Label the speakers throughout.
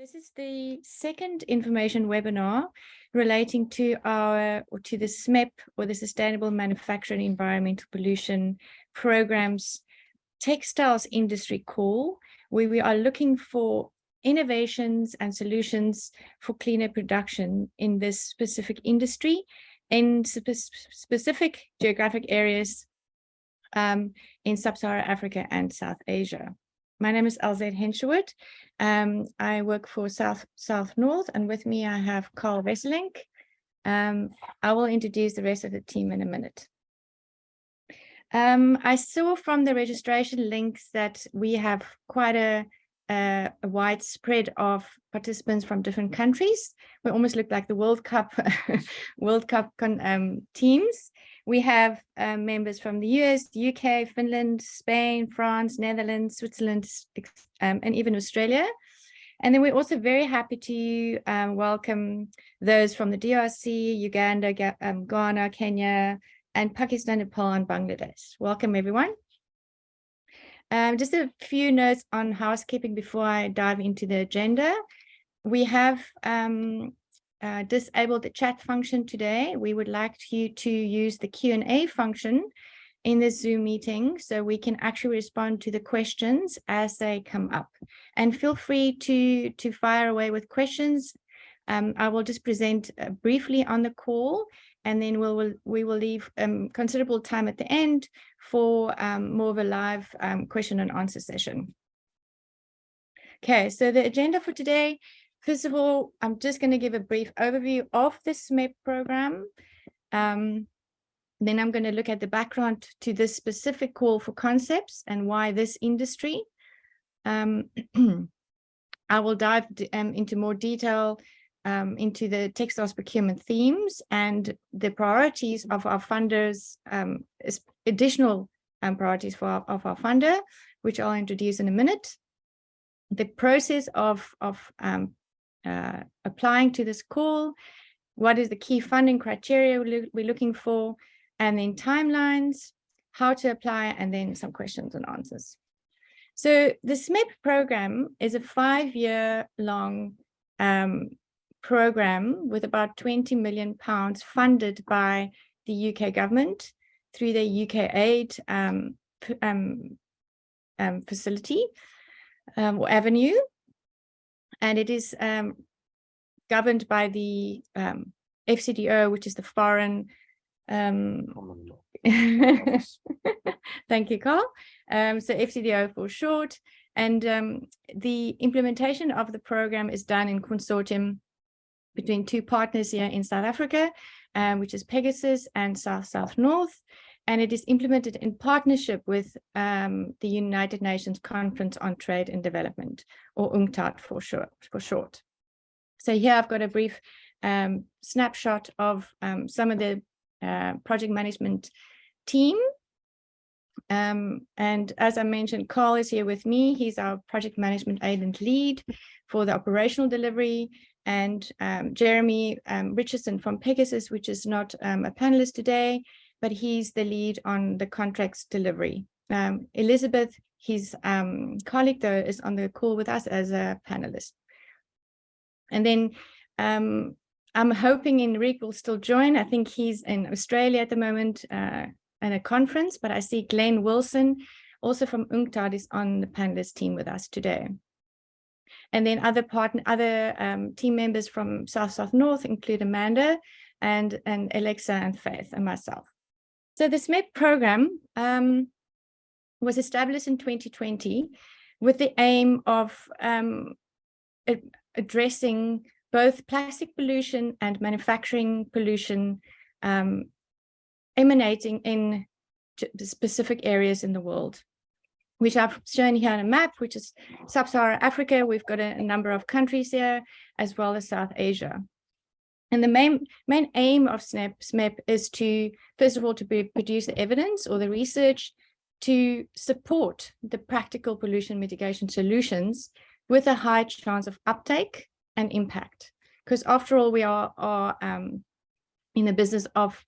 Speaker 1: This is the second information webinar relating to the SMEP, or the Sustainable Manufacturing Environmental Pollution Program's Textiles Industry Call, where we are looking for innovations and solutions for cleaner production in this specific industry in specific geographic areas in Sub-Saharan Africa and South Asia. My name is LZ Hensherwood. I work for South North, and with me I have Carl Wesselink. I will introduce the rest of the team in a minute. I saw from the registration links that we have quite a wide spread of participants from different countries. We almost look like the World Cup teams. We have members from the US, the UK, Finland, Spain, France, Netherlands, Switzerland, and even Australia. And then we're also very happy to welcome those from the DRC, Uganda, Ghana, Kenya, and Pakistan, Nepal, and Bangladesh. Welcome, everyone. Just a few notes on housekeeping before I dive into the agenda. We have disabled the chat function today. We would like you to use the Q&A function in the Zoom meeting so we can actually respond to the questions as they come up. And feel free to fire away with questions. I will just present briefly on the call, and then we will leave considerable time at the end for more of a live question and answer session. Okay, so the agenda for today. First of all, I'm just going to give a brief overview of the SMEP program. Then I'm going to look at the background to this specific call for concepts and why this industry. I will dive into more detail into the textiles procurement themes and the priorities of our funders, additional priorities of our funder, which I'll introduce in a minute. The process of applying to this call, what is the key funding criteria we're looking for, and then timelines, how to apply, and then some questions and answers. So the SMEP program is a 5-year-long program with about £20 million funded by the UK government through the UK Aid facility or avenue. And it is governed by the FCDO, which is the foreign. Thank you, Carl. So FCDO for short. And the implementation of the program is done in consortium between two partners here in South Africa, which is Pegasus and South North. And it is implemented in partnership with the United Nations Conference on Trade and Development, or UNCTAD for short. So here I've got a brief snapshot of some of the project management team. And as I mentioned, Carl is here with me. He's our project management agent lead for the operational delivery. And Jeremy Richardson from Pegasus, which is not a panelist today, but he's the lead on the contracts delivery. Elizabeth, his colleague though, is on the call with us as a panelist. And then I'm hoping Enrique will still join. I think he's in Australia at the moment at a conference, but I see Glenn Wilson, also from UNCTAD, is on the panelist team with us today. And then other team members from South North include Amanda and Alexa and Faith and myself. So the SMEP program was established in 2020 with the aim of addressing both plastic pollution and manufacturing pollution emanating in specific areas in the world, which I've shown here on a map, which is Sub-Saharan Africa. We've got a number of countries here, as well as South Asia. And the main aim of SMEP is to, first of all, to produce the evidence or the research to support the practical pollution mitigation solutions with a high chance of uptake and impact. Because after all, we are in the business of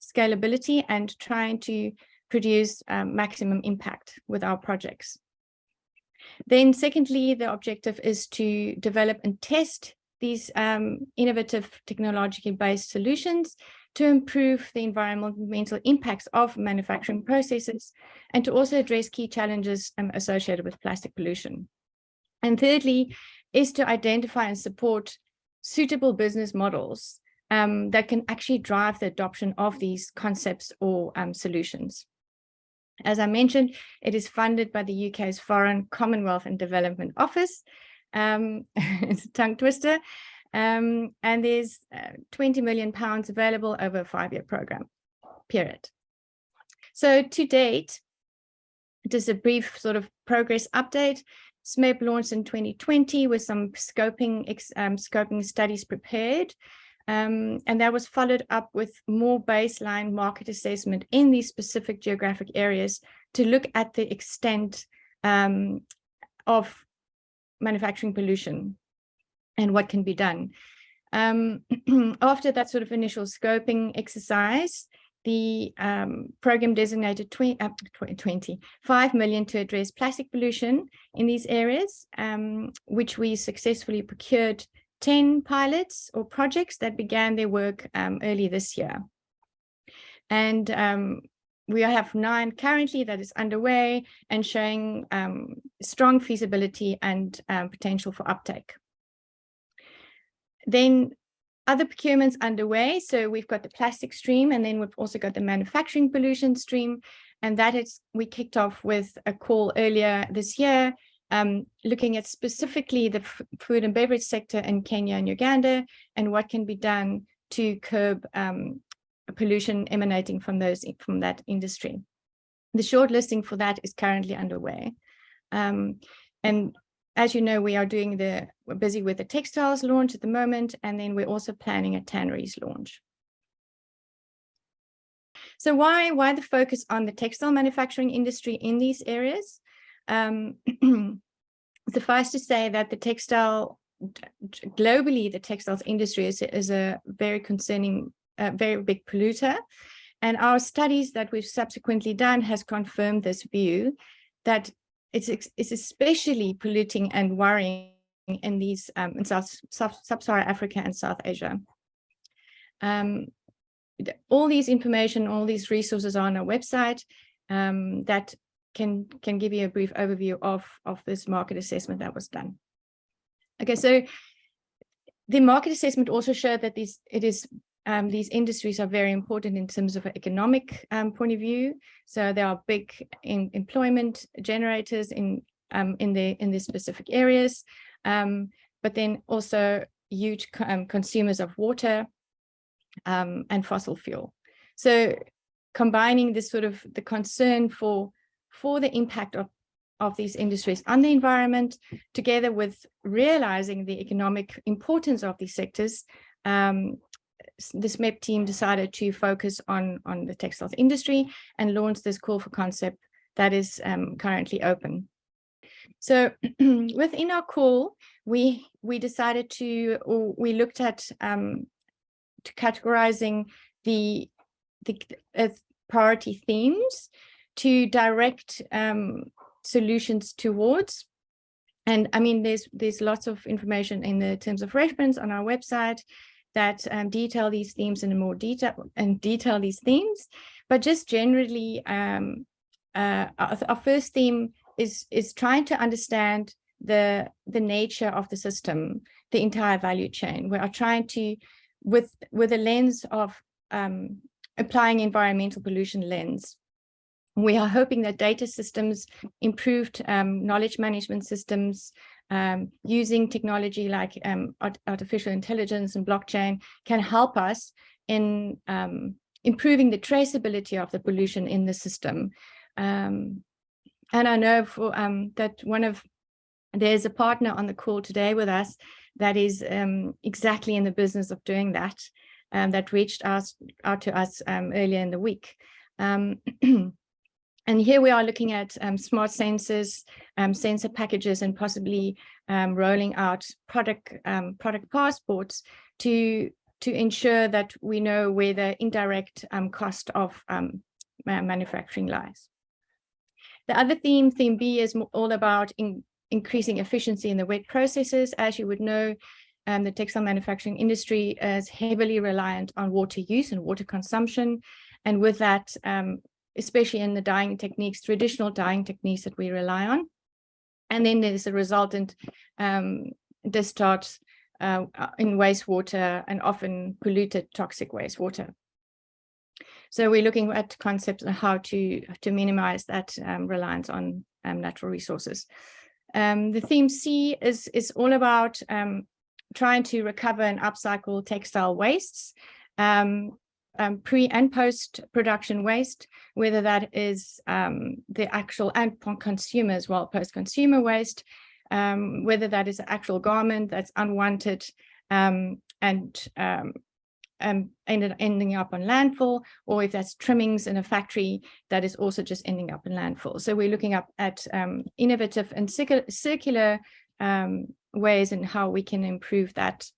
Speaker 1: scalability and trying to produce maximum impact with our projects. Then secondly, the objective is to develop and test these innovative technologically based solutions to improve the environmental impacts of manufacturing processes and to also address key challenges associated with plastic pollution. And thirdly is to identify and support suitable business models that can actually drive the adoption of these concepts or solutions. As I mentioned, it is funded by the UK's Foreign, Commonwealth and Development Office. It's a tongue twister. And there's £20 million available over a 5-year program period. So to date, just a brief sort of progress update. SMEP launched in 2020 with some scoping studies prepared. And that was followed up with more baseline market assessment in these specific geographic areas to look at the extent of manufacturing pollution and what can be done. After that sort of initial scoping exercise, the program designated 5 million to address plastic pollution in these areas, which we successfully procured 10 pilots or projects that began their work early this year. And we have 9 currently that is underway and showing strong feasibility and potential for uptake. Then other procurements underway. So we've got the plastic stream, and then we've also got the manufacturing pollution stream. And that is, we kicked off with a call earlier this year, looking at specifically the food and beverage sector in Kenya and Uganda, and what can be done to curb pollution emanating from that industry. The shortlisting for that is currently underway. And as you know, we're busy with the textiles launch at the moment, and then we're also planning a tanneries launch. So why the focus on the textile manufacturing industry in these areas? Suffice to say that globally, the textiles industry is a very concerning, very big polluter. And our studies that we've subsequently done has confirmed this view, that it's especially polluting and worrying in these in sub-Saharan Africa and South Asia. All these information, all these resources are on our website that can give you a brief overview of this market assessment that was done. Okay, so the market assessment also showed that these industries are very important in terms of an economic point of view. So there are big employment generators in the specific areas, but then also huge consumers of water and fossil fuel. So combining this sort of the concern for the impact of these industries on the environment, together with realizing the economic importance of these sectors, the SMEP team decided to focus on the textiles industry and launched this call for concept that is currently open. So within our call, we decided we looked at categorizing the priority themes to direct solutions towards. And I mean, there's lots of information in the terms of reference on our website that detail these themes in more detail these themes. But just generally, our first theme is trying to understand the nature of the system, the entire value chain. We are trying to, with a lens of applying environmental pollution lens. We are hoping that data systems, improved knowledge management systems, using technology like artificial intelligence and blockchain can help us in improving the traceability of the pollution in the system. And I know that there's a partner on the call today with us that is exactly in the business of doing that, that reached out to us earlier in the week. And here we are looking at smart sensors, sensor packages, and possibly rolling out product passports to ensure that we know where the indirect cost of manufacturing lies. The other theme B, is all about increasing efficiency in the wet processes. As you would know, the textile manufacturing industry is heavily reliant on water use and water consumption. And with that, especially in the dyeing techniques, traditional dyeing techniques that we rely on. And then there's a resultant discharge in wastewater, and often polluted toxic wastewater. So we're looking at concepts on how to minimize that reliance on natural resources. The theme C is all about trying to recover and upcycle textile wastes, pre and post production waste, whether that is the actual and consumer as well, post consumer waste, whether that is an actual garment that's unwanted and ending up on landfill, or if that's trimmings in a factory that is also just ending up in landfill. So we're looking up at innovative and circular ways in how we can improve that,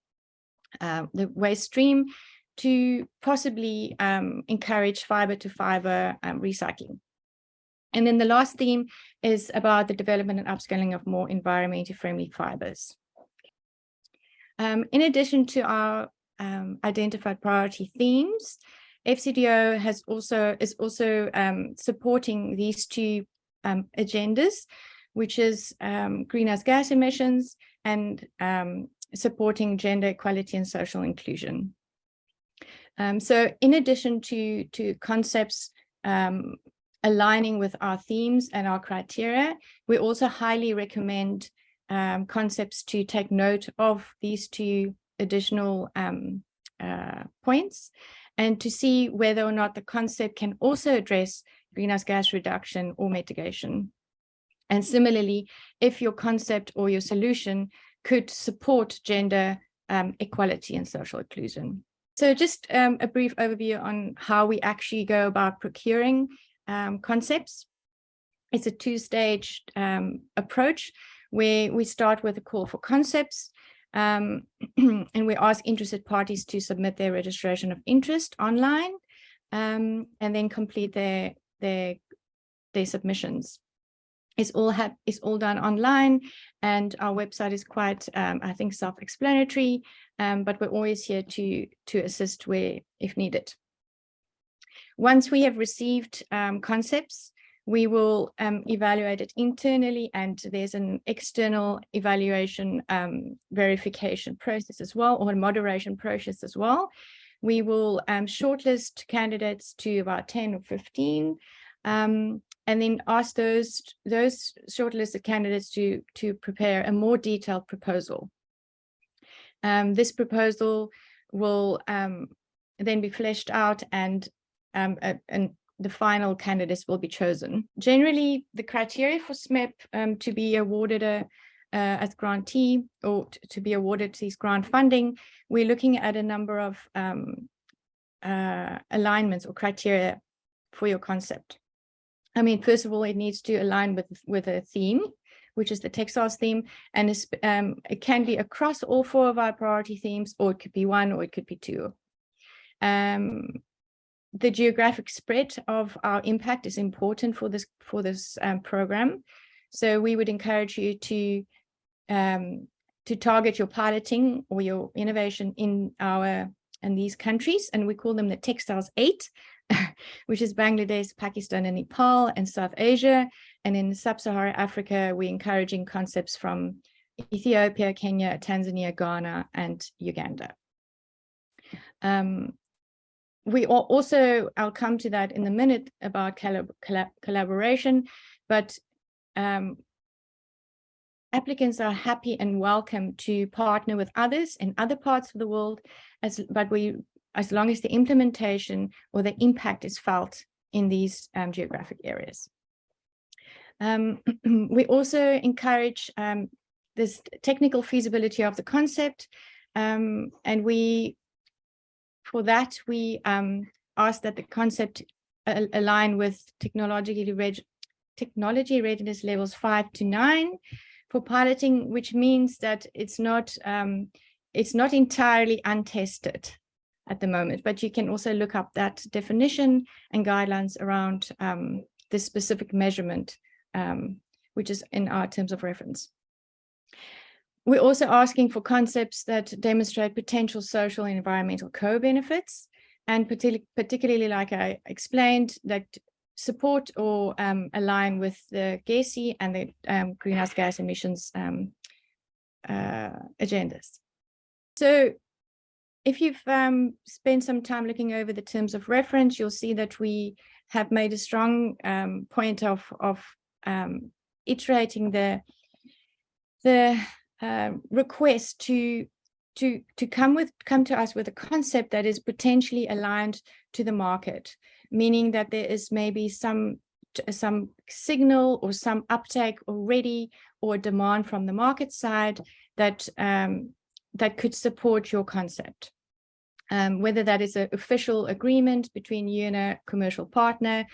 Speaker 1: the waste stream, to possibly encourage fiber to fiber recycling. And then the last theme is about the development and upscaling of more environmentally friendly fibers. In addition to our identified priority themes, FCDO is also supporting these two agendas, which is greenhouse gas emissions and supporting gender equality and social inclusion. So in addition to concepts aligning with our themes and our criteria, we also highly recommend concepts to take note of these two additional points, and to see whether or not the concept can also address greenhouse gas reduction or mitigation. And similarly, if your concept or your solution could support gender equality and social inclusion. So just a brief overview on how we actually go about procuring concepts. It's a two-stage approach where we start with a call for concepts, and we ask interested parties to submit their registration of interest online, and then complete their submissions. It's all done online, and our website is quite, I think, self-explanatory, but we're always here to assist where if needed. Once we have received concepts, we will evaluate it internally, and there's an external evaluation verification process as well, or a moderation process as well. We will shortlist candidates to about 10 or 15, and then ask those shortlisted candidates to prepare a more detailed proposal. This proposal will then be fleshed out, and the final candidates will be chosen. Generally, the criteria for SMEP to be awarded as grantee, or to be awarded these grant funding, we're looking at a number of alignments or criteria for your concept. I mean, first of all, it needs to align with a theme, which is the textiles theme, and it can be across all 4 of our priority themes, or it could be 1, or it could be 2. The geographic spread of our impact is important for this program. So we would encourage you to target your piloting or your innovation in these countries, and we call them the Textiles 8, which is Bangladesh, Pakistan, and Nepal, and South Asia. And in Sub-Saharan Africa, we're encouraging concepts from Ethiopia, Kenya, Tanzania, Ghana, and Uganda. We also, I'll come to that in a minute about collaboration, but applicants are happy and welcome to partner with others in other parts of the world, as long as the implementation or the impact is felt in these geographic areas. We also encourage this technical feasibility of the concept, and for that we ask that the concept align with technology readiness levels 5 to 9 for piloting, which means that it's not entirely untested at the moment, but you can also look up that definition and guidelines around this specific measurement, which is in our terms of reference. We're also asking for concepts that demonstrate potential social and environmental co-benefits, and particularly, like I explained, that support or align with the GESI and the greenhouse gas emissions agendas. So if you've spent some time looking over the terms of reference, you'll see that we have made a strong point of iterating the request to come to us with a concept that is potentially aligned to the market, meaning that there is maybe some signal or some uptake already or demand from the market side that that could support your concept. Whether that is an official agreement between you and a commercial partner,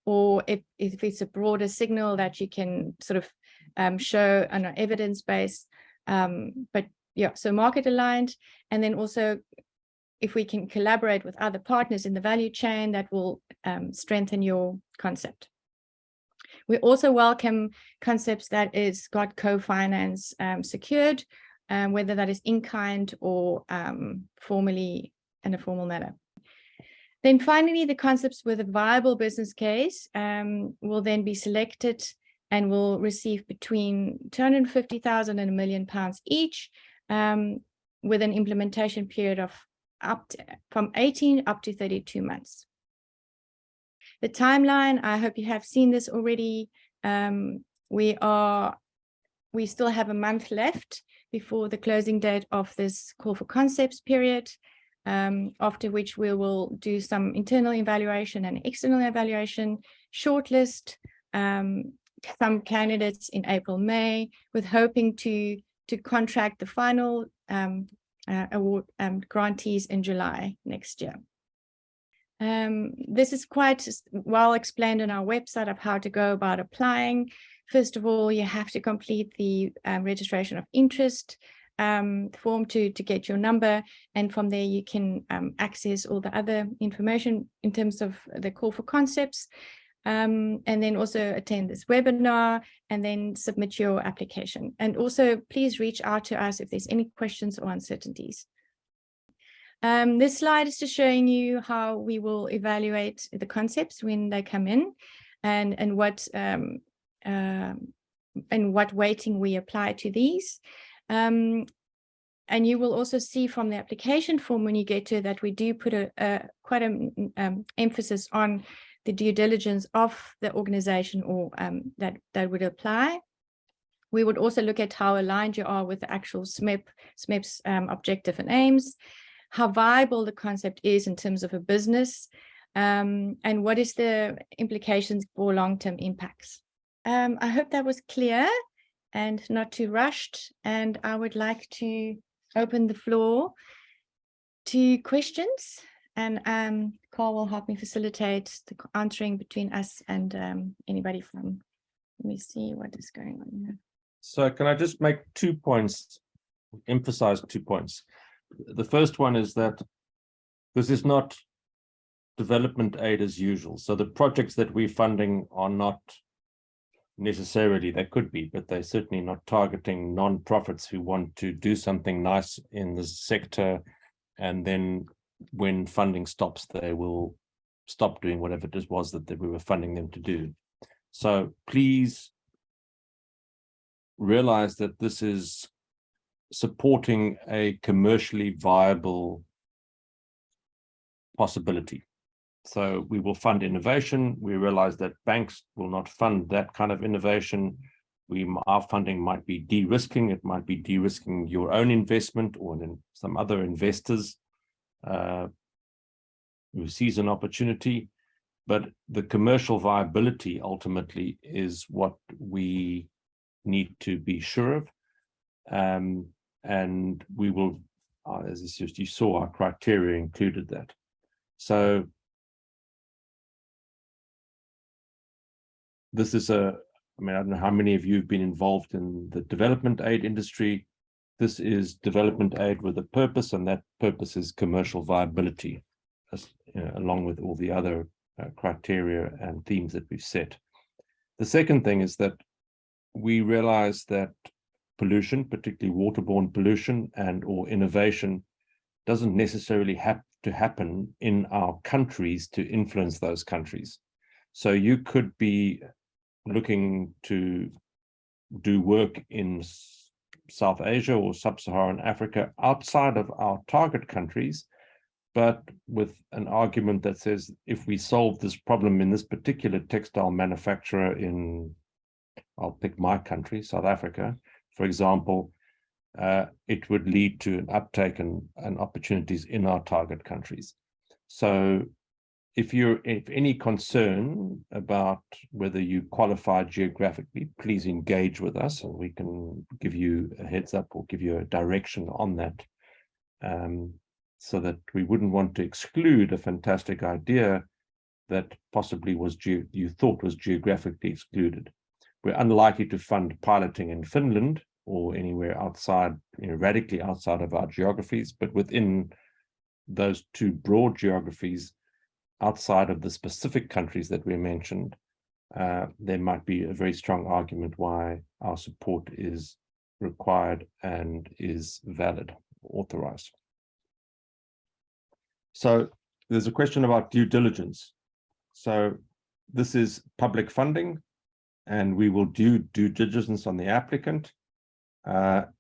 Speaker 1: or if it's a broader signal that you can sort of show on an evidence base. But yeah, so market aligned, and then also if we can collaborate with other partners in the value chain, that will strengthen your concept. We also welcome concepts that is got co-finance secured, whether that is in kind or formally in a formal manner. Then finally, the concepts with a viable business case will then be selected and will receive between 250,000 and £1 million each, with an implementation period of from 18 up to 32 months. The timeline, I hope you have seen this already. We still have a month left before the closing date of this call for concepts period, after which we will do some internal evaluation and external evaluation, shortlist some candidates in April, May, with hoping to contract the final award grantees in July next year. This is quite well explained on our website of how to go about applying. First of all, you have to complete the registration of interest form to get your number, and from there you can access all the other information in terms of the call for concepts, and then also attend this webinar and then submit your application. And also please reach out to us if there's any questions or uncertainties. This slide is just showing you how we will evaluate the concepts when they come in, and what weighting we apply to these. And you will also see from the application form when you get to that, we do put quite an emphasis on the due diligence of the organization or that would apply. We would also look at how aligned you are with the actual SMEP's objective and aims, how viable the concept is in terms of a business, and what is the implications for long-term impacts. I hope that was clear and not too rushed, and I would like to open the floor to questions, and Carl will help me facilitate the answering between us and anybody from, let me see what is going on here.
Speaker 2: So can I just make 2 points, emphasize 2 points. The first one is that this is not development aid as usual. So the projects that we're funding are not necessarily, they could be, but they're certainly not targeting non-profits who want to do something nice in the sector, and then when funding stops, they will stop doing whatever it was that we were funding them to do. So please realize that this is supporting a commercially viable possibility. So we will fund innovation. We realize that banks will not fund that kind of innovation. Our funding might be de-risking. It might be de-risking your own investment or then some other investors who sees an opportunity. But the commercial viability ultimately is what we need to be sure of. And we will, as you saw, our criteria included that. So this is I don't know how many of you have been involved in the development aid industry. This is development aid with a purpose, and that purpose is commercial viability, along with all the other criteria and themes that we've set. The second thing is that we realize that pollution, particularly waterborne pollution and or innovation, doesn't necessarily have to happen in our countries to influence those countries. So you could be looking to do work in South Asia or Sub-Saharan Africa outside of our target countries, but with an argument that says, if we solve this problem in this particular textile manufacturer in, I'll pick my country, South Africa, for example, it would lead to an uptake and opportunities in our target countries. So if any concern about whether you qualify geographically, please engage with us and we can give you a heads up or give you a direction on that, so that we wouldn't want to exclude a fantastic idea that possibly you thought was geographically excluded. We're unlikely to fund piloting in Finland or anywhere outside, radically outside of our geographies, but within those two broad geographies, outside of the specific countries that we mentioned, there might be a very strong argument why our support is required and is valid, authorized. So there's a question about due diligence. So this is public funding, and we will do due diligence on the applicant.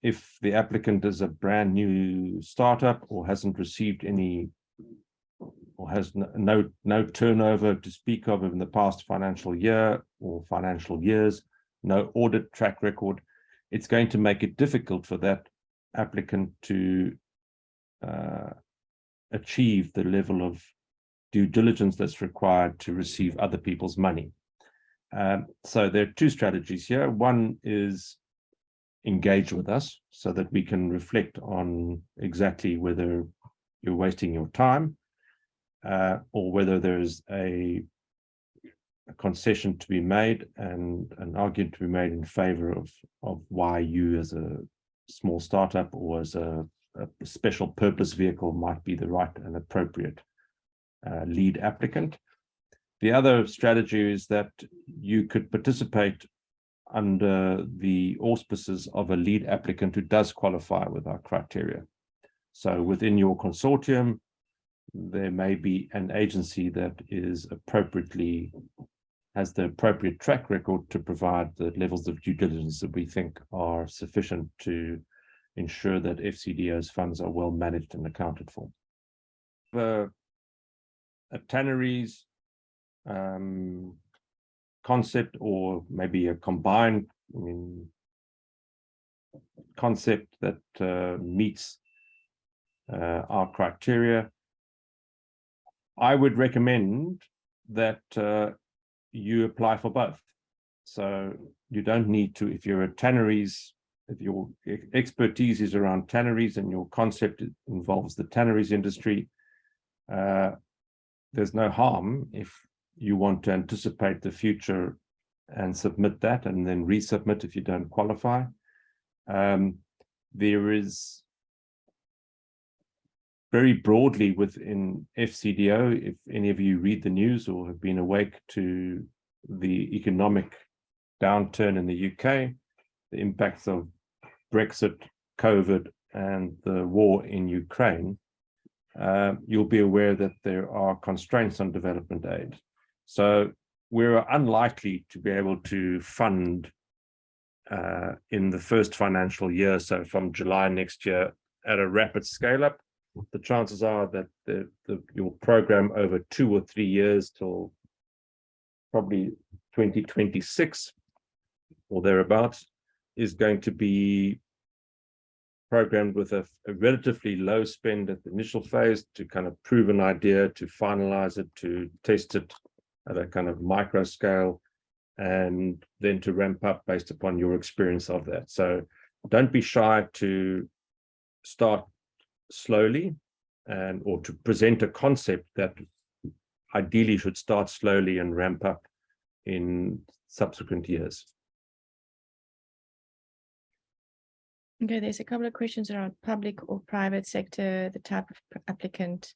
Speaker 2: If the applicant is a brand new startup or hasn't received any or has no turnover to speak of in the past financial year or financial years, no audit track record, it's going to make it difficult for that applicant to achieve the level of due diligence that's required to receive other people's money. So there are two strategies here. One is engage with us so that we can reflect on exactly whether you're wasting your time, or whether there's a concession to be made and an argument to be made in favor of why you as a small startup or as a special purpose vehicle might be the right and appropriate lead applicant. The other strategy is that you could participate under the auspices of a lead applicant who does qualify with our criteria. So within your consortium, there may be an agency that is has the appropriate track record to provide the levels of due diligence that we think are sufficient to ensure that FCDO's funds are well managed and accounted for. A tanneries concept, or maybe a combined concept that meets our criteria, I would recommend that you apply for both. So you don't need to, if you're a tanneries, if your expertise is around tanneries and your concept involves the tanneries industry, there's no harm if you want to anticipate the future and submit that and then resubmit if you don't qualify. There is very broadly within FCDO, if any of you read the news or have been awake to the economic downturn in the UK, the impacts of Brexit, COVID, and the war in Ukraine, you'll be aware that there are constraints on development aid. So we're unlikely to be able to fund in the first financial year, so from July next year, at a rapid scale up. The chances are that your program over 2 or 3 years till probably 2026 or thereabouts is going to be programmed with a relatively low spend at the initial phase to kind of prove an idea, to finalize it, to test it at a kind of micro scale, and then to ramp up based upon your experience of that. So don't be shy to start slowly or to present a concept that ideally should start slowly and ramp up in subsequent years.
Speaker 1: Okay, there's a couple of questions around public or private sector, the type of applicant,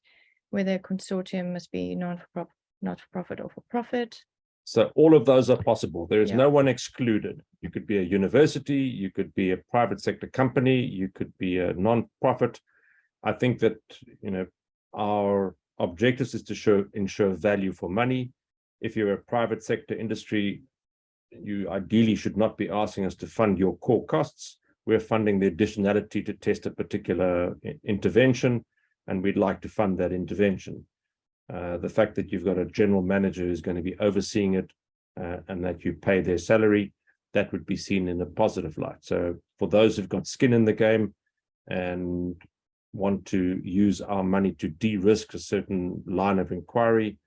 Speaker 1: whether a consortium must be not-for-profit or for-profit.
Speaker 2: So all of those are possible. There is
Speaker 1: Yeah.
Speaker 2: no one excluded. You could be a university, you could be a private sector company, you could be a non-profit. I think that, you know, our objectives is to ensure value for money. If you're a private sector industry, you ideally should not be asking us to fund your core costs. We're funding the additionality to test a particular intervention, and we'd like to fund that intervention. The fact that you've got a general manager who's going to be overseeing it and that you pay their salary, that would be seen in a positive light. So for those who've got skin in the game and want to use our money to de-risk a certain line of inquiry,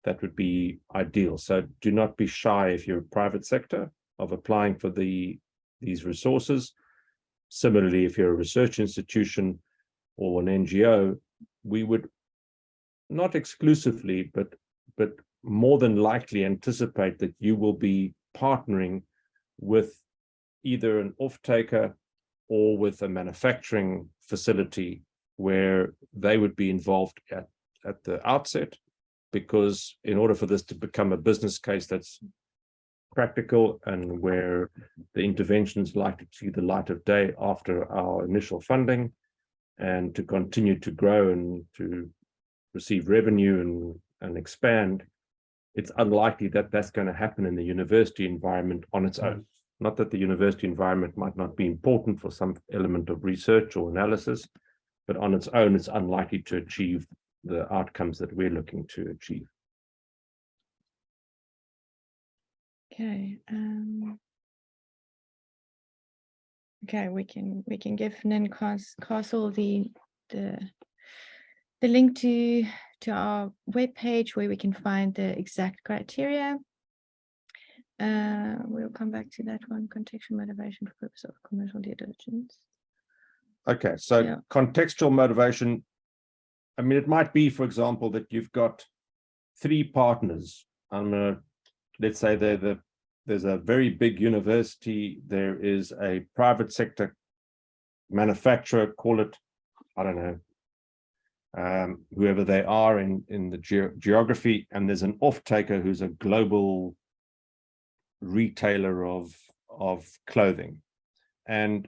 Speaker 2: that would be ideal. So do not be shy if you're a private sector of applying for these resources. Similarly, if you're a research institution or an NGO, we would not exclusively, but more than likely anticipate that you will be partnering with either an off-taker or with a manufacturing facility where they would be involved at the outset, because in order for this to become a business case that's practical and where the intervention is likely to see the light of day after our initial funding, and to continue to grow and to receive revenue and expand, it's unlikely that that's going to happen in the university environment on its own. Not that the university environment might not be important for some element of research or analysis, but on its own, it's unlikely to achieve the outcomes that we're looking to achieve.
Speaker 1: Okay. Okay, we can give Nan Castle the link to our webpage where we can find the exact criteria. We'll come back to that one. Contextual motivation for purpose of commercial due diligence.
Speaker 2: Okay, so yeah. Contextual motivation, I mean, it might be, for example, that you've got 3 partners. Let's say there's a very big university, there is a private sector manufacturer, call it, I don't know, whoever they are in the geography, and there's an off-taker who's a global retailer of clothing. And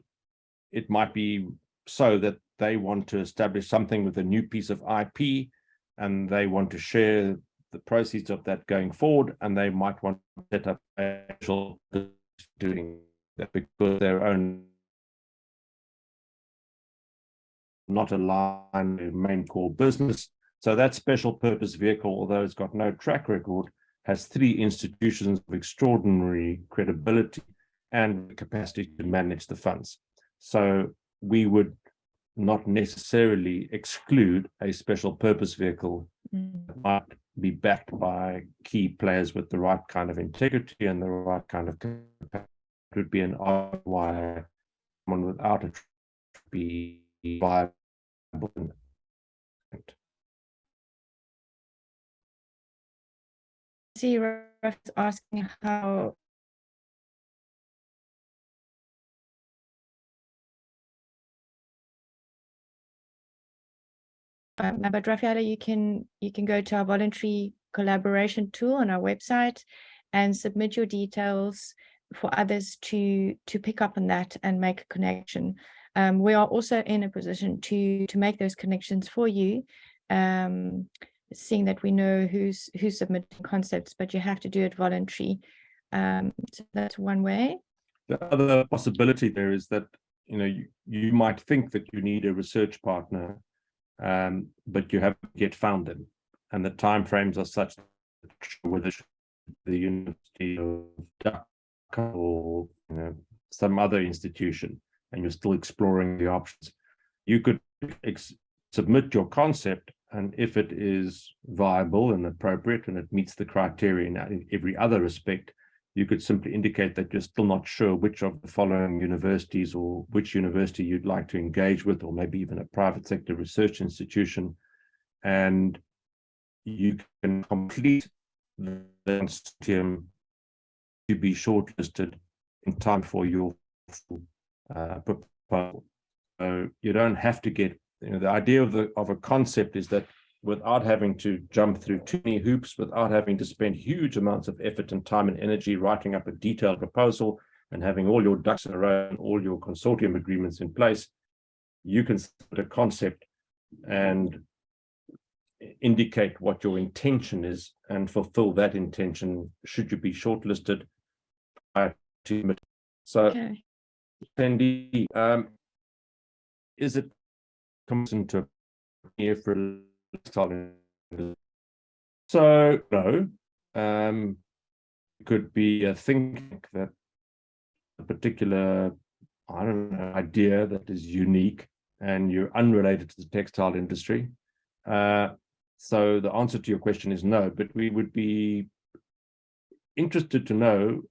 Speaker 2: it might be so that they want to establish something with a new piece of IP, and they want to share the proceeds of that going forward, and they might want to set up a special doing that because their own not aligned with main core business. So that special purpose vehicle, although it's got no track record, has 3 institutions of extraordinary credibility and capacity to manage the funds. So we would not necessarily exclude a special purpose vehicle that might be backed by key players with the right kind of integrity and the right kind of capacity. It would be an odd why someone without it be viable.
Speaker 1: See, Raf is asking how but Rafaela, you can go to our voluntary collaboration tool on our website and submit your details for others to pick up on that and make a connection. We are also in a position to make those connections for you, seeing that we know who's submitting concepts, but you have to do it voluntary. So that's one way.
Speaker 2: The other possibility there is that, you know, you might think that you need a research partner, but you haven't yet found them, and the timeframes are such that whether the University of Dhaka or, you know, some other institution, and you're still exploring the options. You could submit your concept, and if it is viable and appropriate and it meets the criteria in every other respect, you could simply indicate that you're still not sure which of the following universities or which university you'd like to engage with, or maybe even a private sector research institution. And you can complete the consortium to be shortlisted in time for your proposal. So you don't have to get, you know, the idea of a concept is that without having to jump through too many hoops, without having to spend huge amounts of effort and time and energy writing up a detailed proposal and having all your ducks in a row and all your consortium agreements in place. You can set a concept and indicate what your intention is and fulfill that intention should you be shortlisted prior to. So,
Speaker 1: Okay.
Speaker 2: Sandy, is it comes to here for a textile? So no, it could be a thinking that a particular, I don't know, idea that is unique and you're unrelated to the textile industry. So the answer to your question is no, but we would be interested to know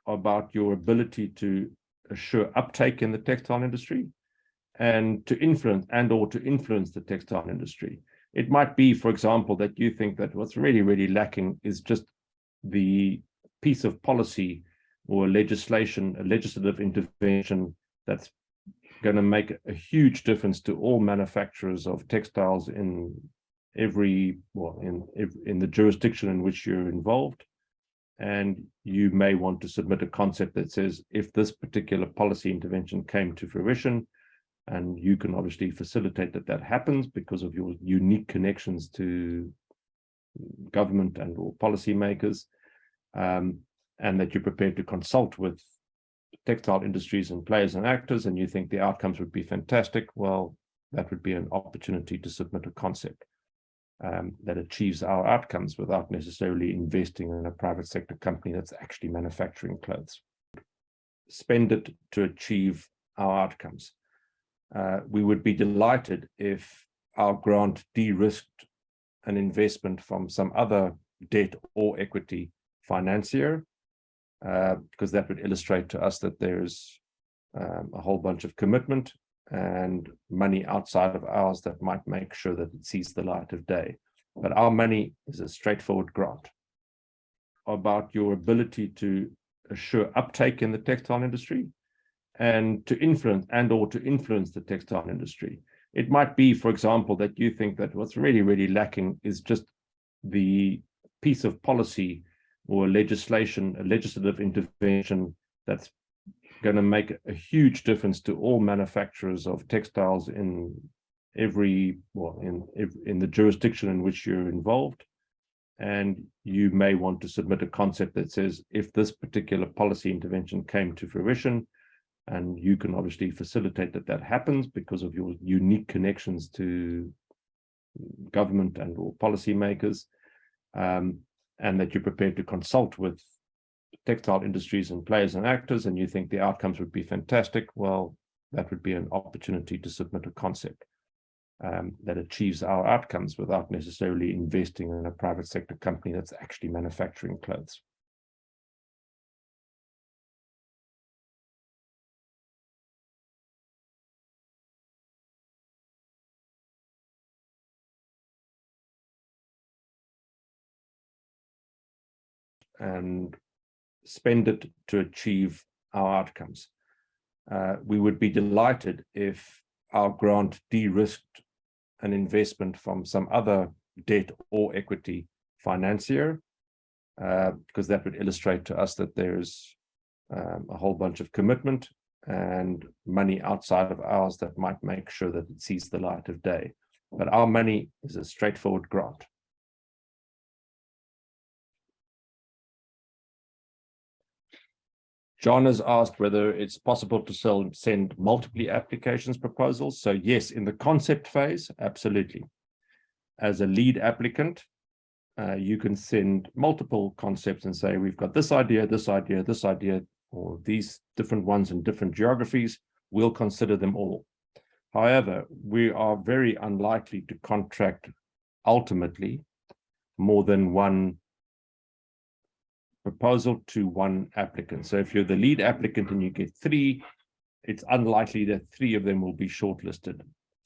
Speaker 2: about your ability to assure uptake in the textile industry and to influence the textile industry. It might be, for example, that you think that what's really, really lacking is just the piece of policy or legislation, a legislative intervention that's going to make a huge difference to all manufacturers of textiles in in the jurisdiction in which you're involved. And you may want to submit a concept that says, if this particular policy intervention came to fruition, and you can obviously facilitate that happens because of your unique connections to government and or policymakers, and that you're prepared to consult with textile industries and players and actors, and you think the outcomes would be fantastic, well, that would be an opportunity to submit a concept that achieves our outcomes without necessarily investing in a private sector company that's actually manufacturing clothes. Spend it to achieve our outcomes. We would be delighted if our grant de-risked an investment from some other debt or equity financier, because that would illustrate to us that there's a whole bunch of commitment and money outside of ours that might make sure that it sees the light of day. But our money is a straightforward grant. About your ability to assure uptake in the textile industry and to influence the textile industry. It might be, for example, that you think that what's really, really lacking is just the piece of policy or legislation, a legislative intervention that's going to make a huge difference to all manufacturers of textiles in the jurisdiction in which you're involved. And you may want to submit a concept that says, if this particular policy intervention came to fruition, and you can obviously facilitate that happens because of your unique connections to government and or policymakers, and that you're prepared to consult with textile industries and players and actors, and you think the outcomes would be fantastic, well, that would be an opportunity to submit a concept that achieves our outcomes without necessarily investing in a private sector company that's actually manufacturing clothes. And spend it to achieve our outcomes. We would be delighted if our grant de-risked an investment from some other debt or equity financier, because that would illustrate to us that there's a whole bunch of commitment and money outside of ours that might make sure that it sees the light of day. But our money is a straightforward grant. John has asked whether it's possible to send multiple applications proposals. So yes, in the concept phase, absolutely. As a lead applicant, you can send multiple concepts and say, we've got this idea, this idea, this idea, or these different ones in different geographies. We'll consider them all. However, we are very unlikely to contract ultimately more than one proposal to one applicant. So if you're the lead applicant and you get 3, it's unlikely that 3 of them will be shortlisted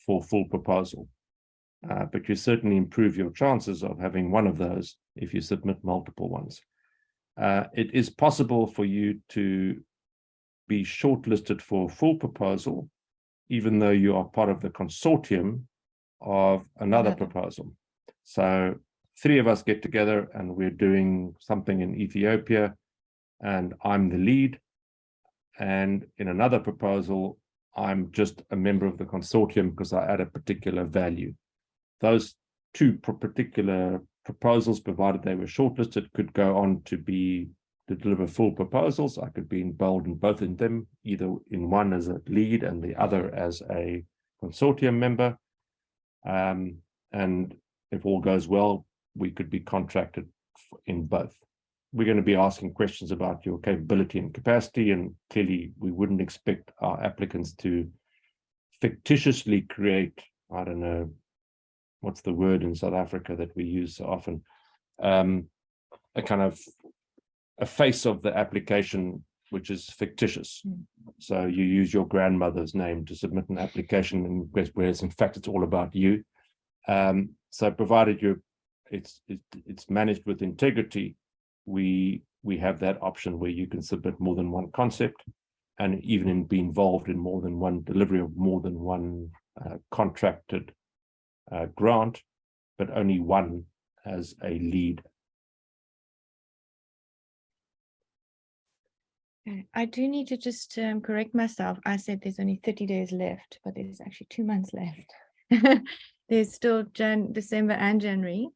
Speaker 2: for full proposal. But you certainly improve your chances of having one of those if you submit multiple ones. It is possible for you to be shortlisted for a full proposal, even though you are part of the consortium of another proposal. So 3 of us get together and we're doing something in Ethiopia, and I'm the lead. And in another proposal, I'm just a member of the consortium because I add a particular value. Those 2 particular proposals, provided they were shortlisted, could go on to deliver full proposals. I could be involved in both of them, either in one as a lead and the other as a consortium member. And if all goes well, we could be contracted in both. We're going to be asking questions about your capability and capacity, and clearly we wouldn't expect our applicants to fictitiously create, I don't know, what's the word in South Africa that we use so often, a kind of a face of the application which is fictitious. So you use your grandmother's name to submit an application, whereas in fact it's all about you. So provided it's managed with integrity, we have that option where you can submit more than one concept, and even be involved in more than one delivery of more than one contracted grant, but only one as a lead.
Speaker 1: I do need to just correct myself. I said there's only 30 days left, but there's actually 2 months left. There's still December and January.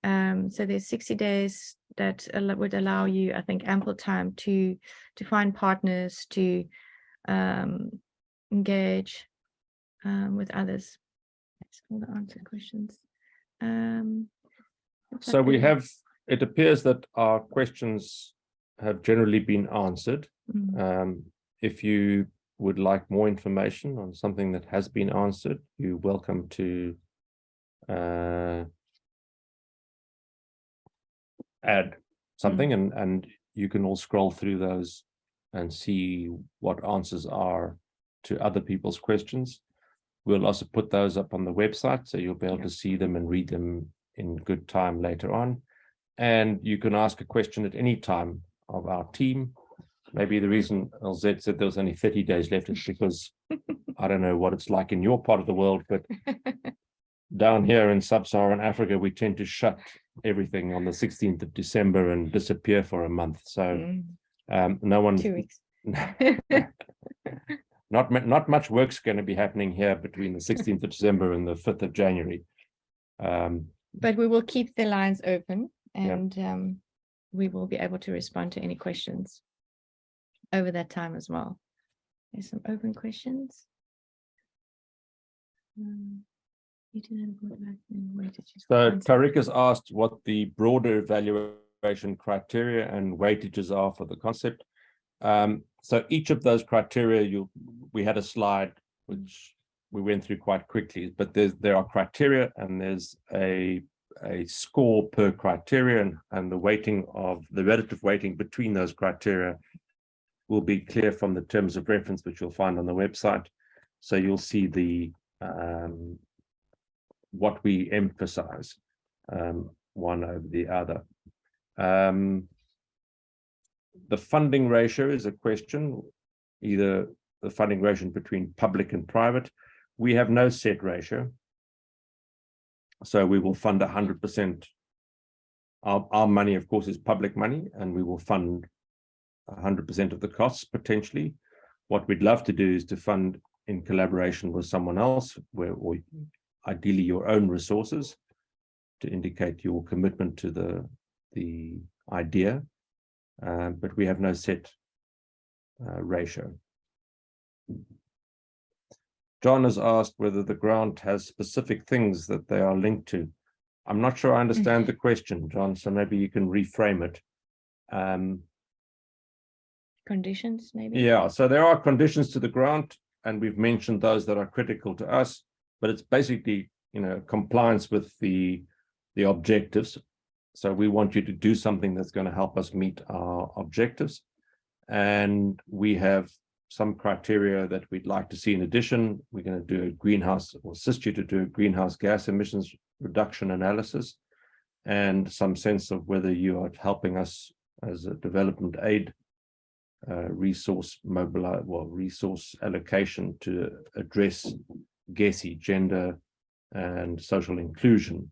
Speaker 1: So there's 60 days that would allow you, I think, ample time to find partners, to engage with others. That's all the answered questions.
Speaker 2: So we have, it appears that our questions have generally been answered. If you would like more information on something that has been answered, you're welcome to add something, and you can all scroll through those and see what answers are to other people's questions. We'll also put those up on the website, so you'll be able to see them and read them in good time later on. And you can ask a question at any time of our team. Maybe the reason LZ said there was only 30 days left is because I don't know what it's like in your part of the world, but down here in sub-Saharan Africa, we tend to shut everything on the 16th of December and disappear for a month. So no one
Speaker 1: 2 weeks.
Speaker 2: not much work's going to be happening here between the 16th of December and the 5th of January.
Speaker 1: But we will keep the lines open, and we will be able to respond to any questions over that time as well. There's some open questions.
Speaker 2: So Tariq has asked what the broader evaluation criteria and weightages are for the concept. So each of those criteria, we had a slide which we went through quite quickly, but there are criteria, and there's a score per criterion, and the weighting of the relative weighting between those criteria will be clear from the terms of reference, which you'll find on the website. So you'll see the what we emphasize, one over the other. The funding ratio is a question, either the funding ratio between public and private. We have no set ratio. So we will fund 100%. Our money, of course, is public money, and we will fund 100% of the costs potentially. What we'd love to do is to fund in collaboration with someone else, or ideally your own resources, to indicate your commitment to the idea. But we have no set ratio. John has asked whether the grant has specific things that they are linked to. I'm not sure I understand the question, John, so maybe you can reframe it.
Speaker 1: Conditions, maybe?
Speaker 2: Yeah, so there are conditions to the grant, and we've mentioned those that are critical to us, but it's basically, compliance with the objectives. So we want you to do something that's going to help us meet our objectives. And we have some criteria that we'd like to see in addition. We're going to do a greenhouse, or assist you to do a greenhouse gas emissions reduction analysis, and some sense of whether you are helping us as a development aid resource allocation to address GESI, gender and social inclusion.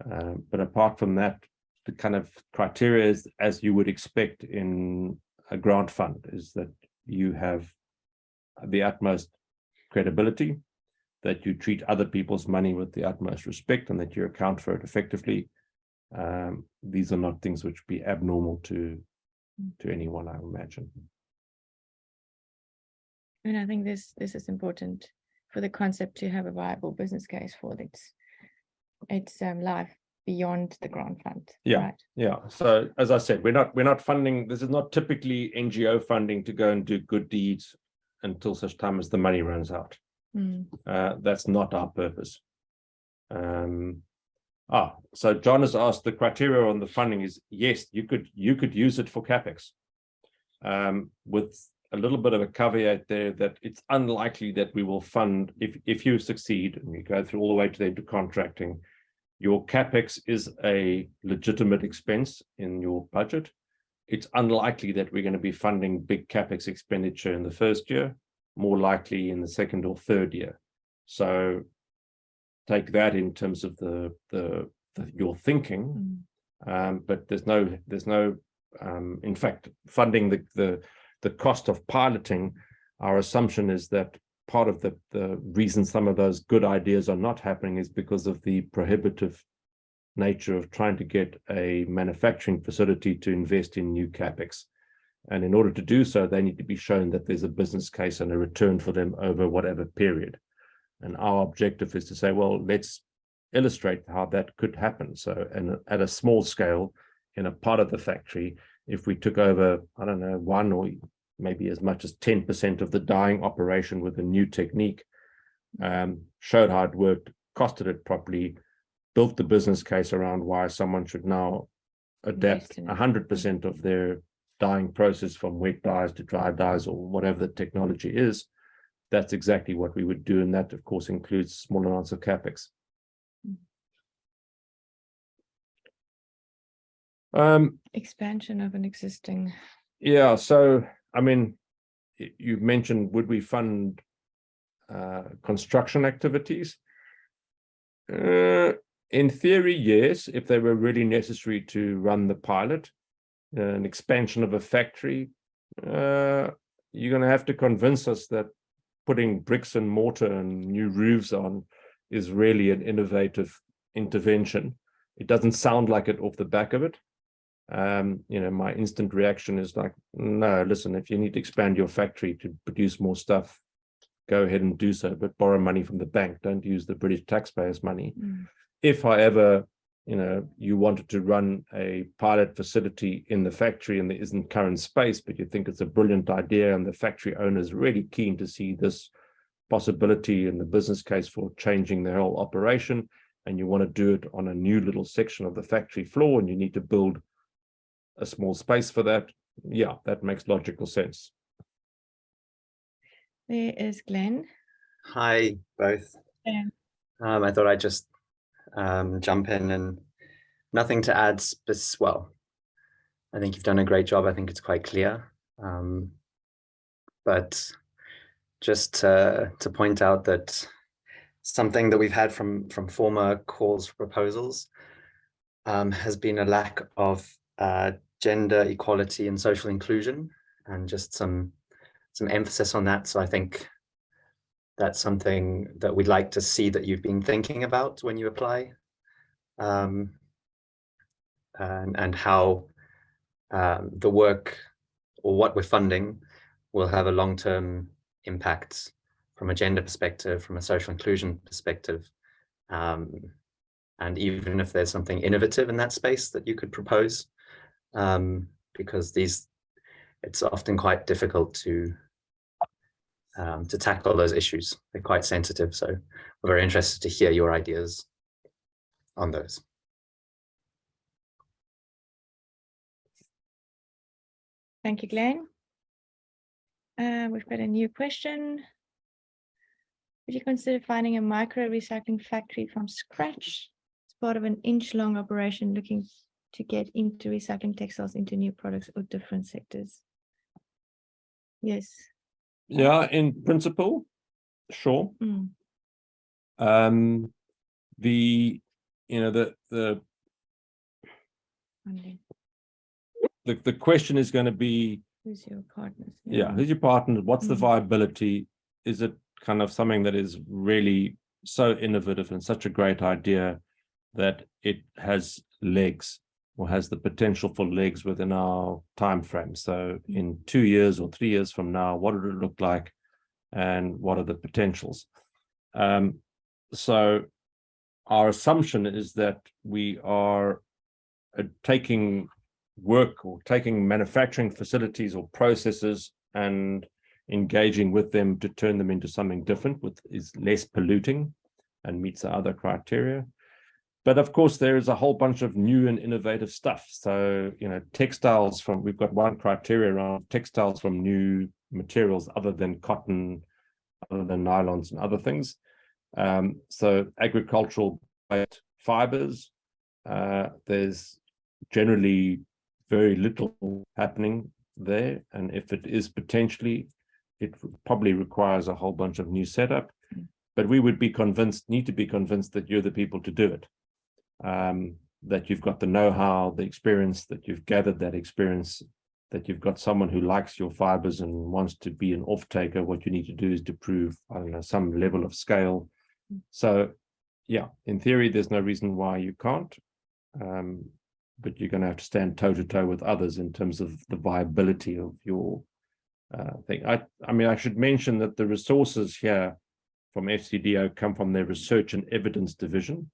Speaker 2: But apart from that, the kind of criteria is, as you would expect in a grant fund, is that you have the utmost credibility, that you treat other people's money with the utmost respect, and that you account for it effectively. These are not things which would be abnormal to anyone, I imagine.
Speaker 1: And I think this is important for the concept to have a viable business case for it. It's life beyond the grant fund.
Speaker 2: Yeah,
Speaker 1: right?
Speaker 2: yeah. So as I said, we're not funding. This is not typically NGO funding to go and do good deeds until such time as the money runs out. That's not our purpose. So John has asked, the criteria on the funding is, yes, you could use it for CapEx, with a little bit of a caveat there that it's unlikely that we will fund, if you succeed and you go through all the way to contracting, your CapEx is a legitimate expense in your budget. It's unlikely that we're going to be funding big CapEx expenditure in the first year, more likely in the second or third year. So take that in terms of your thinking, but there's no in fact, funding the cost of piloting. Our assumption is that part of the reason some of those good ideas are not happening is because of the prohibitive nature of trying to get a manufacturing facility to invest in new CapEx. And in order to do so, they need to be shown that there's a business case and a return for them over whatever period. And our objective is to say, well, let's illustrate how that could happen. So, and at a small scale, in a part of the factory, if we took over, I don't know, 1 or maybe as much as 10% of the dyeing operation with a new technique, showed how it worked, costed it properly, built the business case around why someone should now adapt 100% of their dyeing process from wet dyes to dry dyes or whatever the technology is, that's exactly what we would do. And that, of course, includes small amounts of CapEx.
Speaker 1: Expansion of an existing.
Speaker 2: Yeah, so, I mean, you mentioned, would we fund construction activities? In theory, yes, if they were really necessary to run the pilot. An expansion of a factory, you're going to have to convince us that putting bricks and mortar and new roofs on is really an innovative intervention. It doesn't sound like it off the back of it. My instant reaction is like, no, listen, if you need to expand your factory to produce more stuff, go ahead and do so, but borrow money from the bank. Don't use the British taxpayers' money. If, however, you wanted to run a pilot facility in the factory and there isn't current space, but you think it's a brilliant idea and the factory owner is really keen to see this possibility in the business case for changing their whole operation, and you want to do it on a new little section of the factory floor and you need to build a small space for that, yeah, that makes logical sense.
Speaker 1: There is Glenn.
Speaker 3: Hi, both.
Speaker 1: Yeah.
Speaker 3: I thought I'd just jump in, and nothing to add. Well, I think you've done a great job. I think it's quite clear. But just to point out that something that we've had from former calls for proposals has been a lack of gender equality and social inclusion, and just some emphasis on that. So I think that's something that we'd like to see that you've been thinking about when you apply, and how the work or what we're funding will have a long-term impact from a gender perspective, from a social inclusion perspective, and even if there's something innovative in that space that you could propose, because it's often quite difficult to tackle those issues. They're quite sensitive, so we're very interested to hear your ideas on those.
Speaker 1: Thank you, Glenn. We've got a new question. Would you consider finding a micro recycling factory from scratch as part of an inch-long operation looking to get into recycling textiles into new products or different sectors? Yes.
Speaker 2: Yeah, in principle, sure. The you know,
Speaker 1: Funding.
Speaker 2: the question is going to be,
Speaker 1: Who's your partners?
Speaker 2: yeah, who's your partner? What's the viability? Is it kind of something that is really so innovative and such a great idea that it has legs or has the potential for legs within our time frame? So in 2 years or 3 years from now, what would it look like, and what are the potentials? So our assumption is that we are taking work or taking manufacturing facilities or processes and engaging with them to turn them into something different, which is less polluting and meets the other criteria. But of course, there is a whole bunch of new and innovative stuff. So, you know, textiles from, we've got one criteria around textiles from new materials other than cotton, other than nylons and other things. So agricultural fibers, there's generally very little happening there. And if it is potentially, it probably requires a whole bunch of new setup. But we would be convinced, need to be convinced that you're the people to do it. That you've got the know-how, the experience, that you've gathered that experience, that you've got someone who likes your fibers and wants to be an off-taker. What you need to do is to prove, I don't know, some level of scale. So yeah, in theory, there's no reason why you can't. But you're going to have to stand toe-to-toe with others in terms of the viability of your thing. I mean, I should mention that the resources here from FCDO come from their research and evidence division.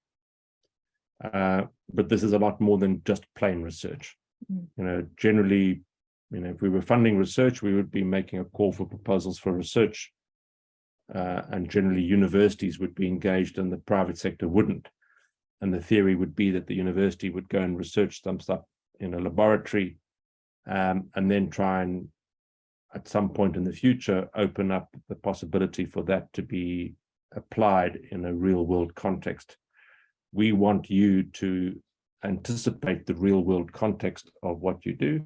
Speaker 2: But this is a lot more than just plain research. You know, generally, you know, if we were funding research, we would be making a call for proposals for research. And generally universities would be engaged and the private sector wouldn't. And the theory would be that the university would go and research some stuff in a laboratory, and then try and, at some point in the future, open up the possibility for that to be applied in a real world context. We want you to anticipate the real world context of what you do,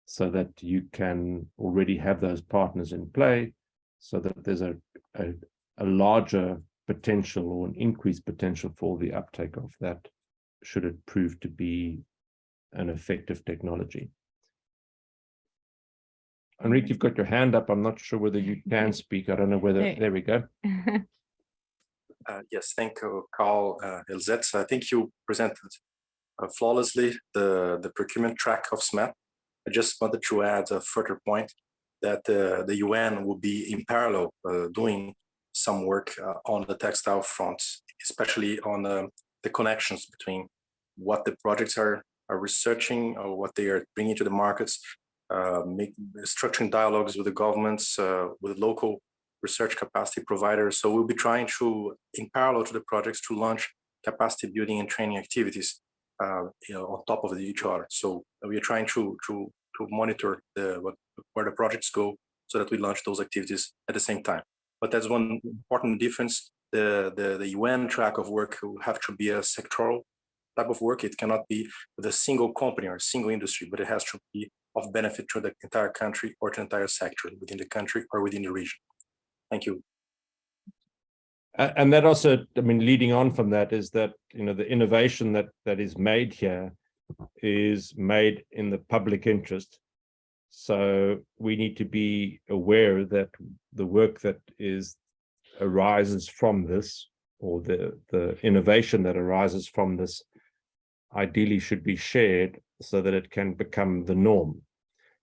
Speaker 2: so that you can already have those partners in play, so that there's a larger potential or an increased potential for the uptake of that, should it prove to be an effective technology. Enrique, you've got your hand up. I'm not sure whether you can speak. I don't know whether, there we go.
Speaker 4: Yes, thank you, Carl, Elzette. So I think you presented flawlessly the procurement track of SMEP. I just wanted to add a further point that the UN will be in parallel doing some work on the textile front, especially on the connections between what the projects are researching or what they are bringing to the markets, structuring dialogues with the governments, with local research capacity providers. So we'll be trying to, in parallel to the projects, to launch capacity building and training activities, you know, on top of each other. So we are trying to monitor where the projects go, so that we launch those activities at the same time. But that's one important difference. The UN track of work will have to be a sectoral type of work. It cannot be with a single company or a single industry, but it has to be of benefit to the entire country or to the entire sector within the country or within the region. Thank you.
Speaker 2: And that also, I mean, leading on from that is that, you know, the innovation that is made here is made in the public interest. So we need to be aware that the work that arises from this, or the innovation that arises from this, ideally should be shared so that it can become the norm.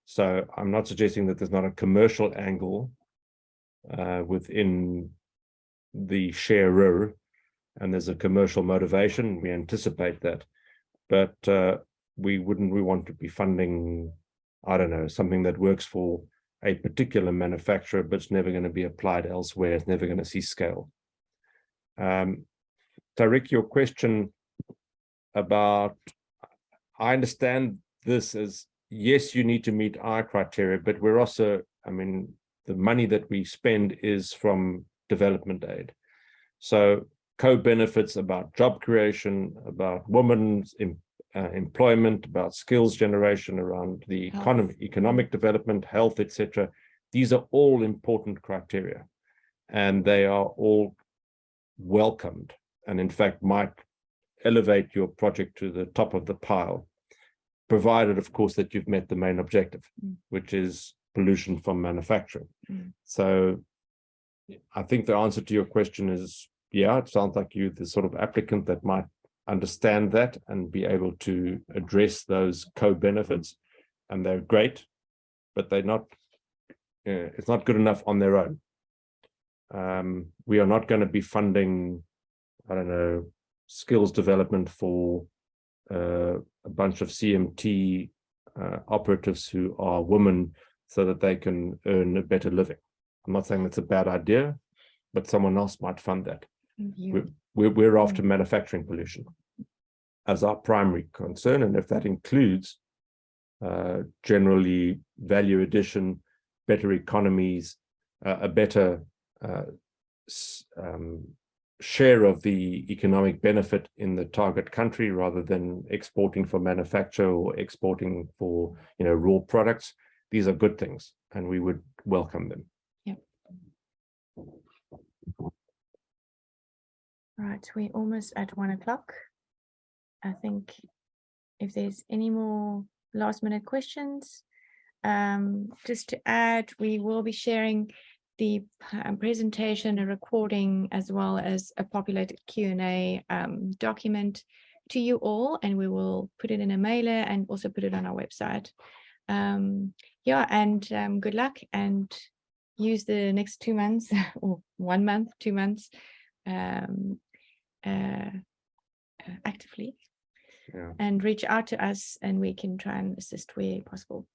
Speaker 2: So I'm not suggesting that there's not a commercial angle within the sharer, and there's a commercial motivation. We anticipate that, but we want to be funding, I don't know, something that works for a particular manufacturer, but it's never going to be applied elsewhere. It's never going to see scale. Tariq, your question about, I understand this as, yes, you need to meet our criteria, but we're also, I mean, the money that we spend is from development aid. So co-benefits about job creation, about women's employment, about skills generation, around the economic development, health, etc. These are all important criteria, and they are all welcomed, and in fact might elevate your project to the top of the pile, provided, of course, that you've met the main objective, which is pollution from manufacturing. So I think the answer to your question is, yeah, it sounds like you're the sort of applicant that might understand that and be able to address those co-benefits, and they're great, but they're not, it's not good enough on their own. We are not going to be funding, I don't know, skills development for a bunch of CMT operatives who are women so that they can earn a better living. I'm not saying that's a bad idea, but someone else might fund that. We're after manufacturing pollution as our primary concern, and if that includes generally value addition, better economies, a better share of the economic benefit in the target country rather than exporting for manufacture or exporting for, you know, raw products. These are good things, and we would welcome them.
Speaker 1: Yeah. Right, we're almost at 1 o'clock. I think if there's any more last minute questions, just to add, we will be sharing the presentation, a recording, as well as a populated Q&A document to you all, and we will put it in a mailer and also put it on our website. Yeah, and good luck, and use the next 2 months or 1 month, 2 months actively, and reach out to us, and we can try and assist where possible.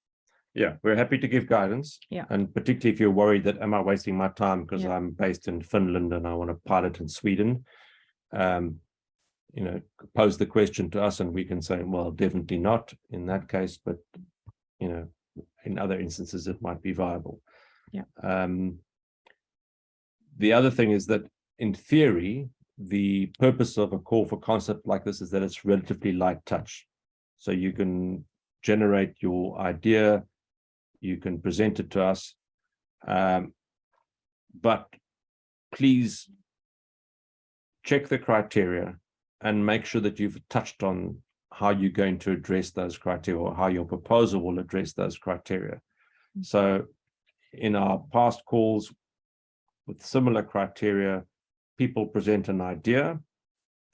Speaker 2: Yeah, we're happy to give guidance.
Speaker 1: Yeah.
Speaker 2: And particularly if you're worried that, am I wasting my time because I'm based in Finland and I want to pilot in Sweden, you know, pose the question to us and we can say, well, definitely not in that case, but, you know, in other instances, it might be viable.
Speaker 1: Yeah.
Speaker 2: The other thing is that in theory, the purpose of a call for concept like this is that it's relatively light touch. So you can generate your idea, you can present it to us, but please check the criteria and make sure that you've touched on how you're going to address those criteria, or how your proposal will address those criteria. So in our past calls with similar criteria, people present an idea.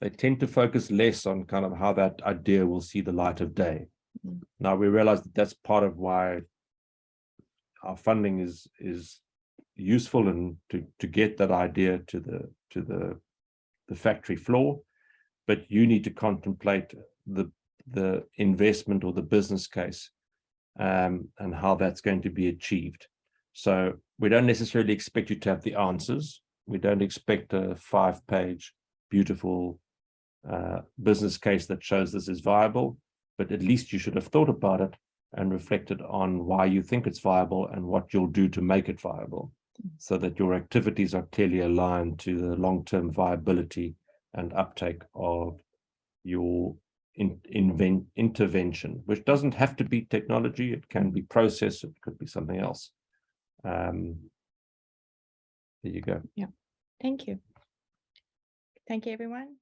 Speaker 2: They tend to focus less on kind of how that idea will see the light of day. Now we realize that that's part of why our funding is useful, and to get that idea to the factory floor, but you need to contemplate the investment or the business case, and how that's going to be achieved. So we don't necessarily expect you to have the answers. We don't expect a 5-page beautiful business case that shows this is viable, but at least you should have thought about it and reflected on why you think it's viable and what you'll do to make it viable, so that your activities are clearly aligned to the long-term viability and uptake of your intervention, which doesn't have to be technology. It can be process, it could be something else. There you go.
Speaker 1: Yeah, thank you. Thank you, everyone.